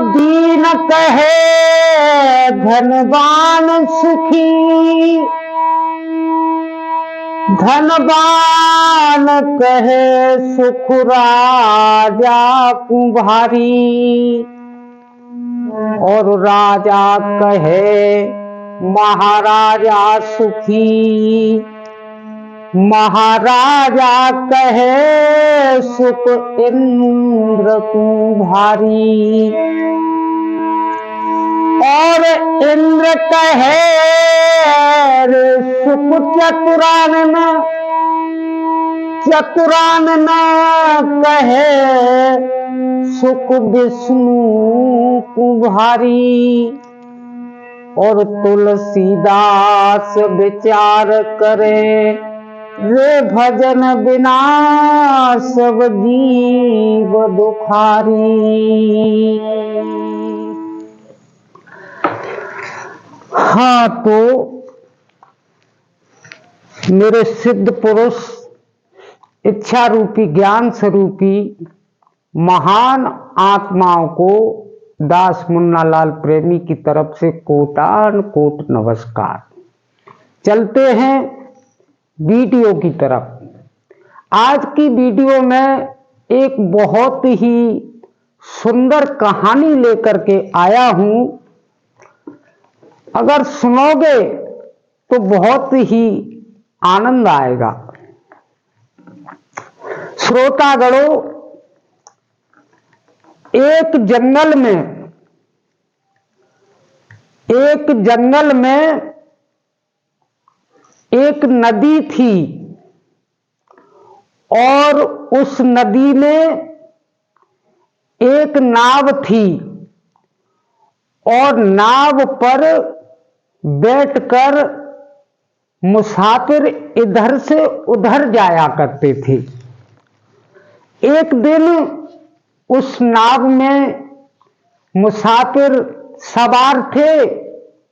दीन कहे धनवान सुखी, धनवान कहे सुख राजा कुम्हारी, और राजा कहे महाराजा सुखी, महाराजा कहे सुख इंद्र तुम्हारी, और इंद्र कहे सुख चतुरानन, चतुरानन कहे सुख विष्णु कुम्हारी, और तुलसीदास विचार करे रे भजन बिना सब जीव दुखारी। हाँ, तो मेरे सिद्ध पुरुष इच्छा रूपी ज्ञान स्वरूपी महान आत्माओं को दास मुन्ना लाल प्रेमी की तरफ से कोटान कोट नमस्कार। चलते हैं वीडियो की तरफ। आज की वीडियो में एक बहुत ही सुंदर कहानी लेकर के आया हूं। अगर सुनोगे तो बहुत ही आनंद आएगा। श्रोतागणों, एक जंगल में एक नदी थी, और उस नदी में एक नाव थी, और नाव पर बैठकर मुसाफिर इधर से उधर जाया करते थे। एक दिन उस नाव में मुसाफिर सवार थे।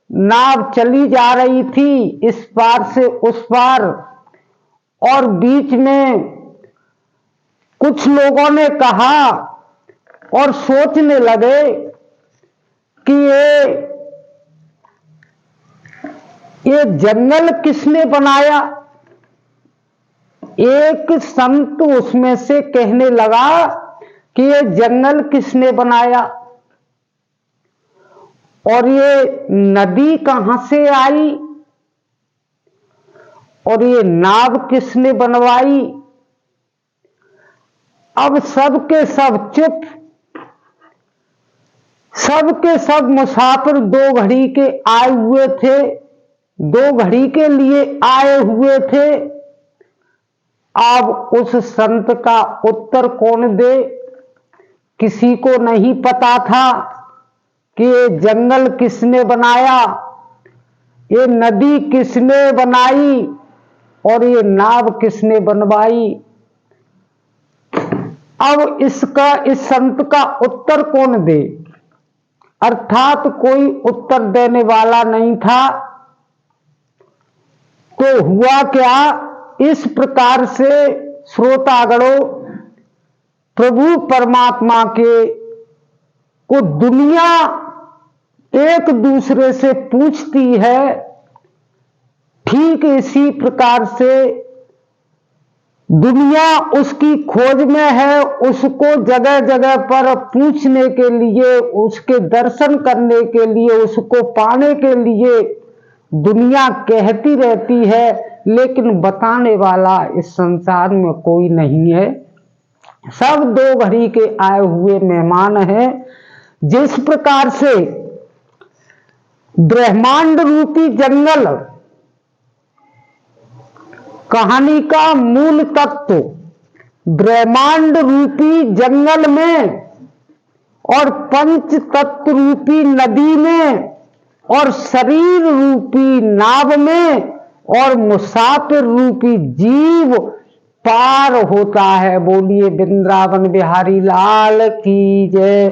नाव चली जा रही थी इस पार से उस पार, और बीच में कुछ लोगों ने कहा और सोचने लगे कि ये जंगल किसने बनाया। एक संत उसमें से कहने लगा कि ये जंगल किसने बनाया, और ये नदी कहां से आई, और ये नाव किसने बनवाई। अब सबके सब चुप, सबके सब मुसाफिर दो घड़ी के आए हुए थे, दो घड़ी के लिए आए हुए थे। अब उस संत का उत्तर कौन दे, किसी को नहीं पता था कि ये जंगल किसने बनाया, ये नदी किसने बनाई, और ये नाव किसने बनवाई। अब इस संत का उत्तर कौन दे, अर्थात कोई उत्तर देने वाला नहीं था। तो हुआ क्या, इस प्रकार से श्रोतागणों, प्रभु परमात्मा को दुनिया एक दूसरे से पूछती है, ठीक इसी प्रकार से दुनिया उसकी खोज में है। उसको जगह जगह पर पूछने के लिए, उसके दर्शन करने के लिए, उसको पाने के लिए दुनिया कहती रहती है, लेकिन बताने वाला इस संसार में कोई नहीं है। सब दो घड़ी के आए हुए मेहमान हैं। जिस प्रकार से ब्रह्मांड रूपी जंगल कहानी का मूल तत्व, ब्रह्मांड रूपी जंगल में और पंच तत्व रूपी नदी में और शरीर रूपी नाव में और मुसाफिर रूपी जीव पार होता है। बोलिए वृंदावन बिहारी लाल की जय।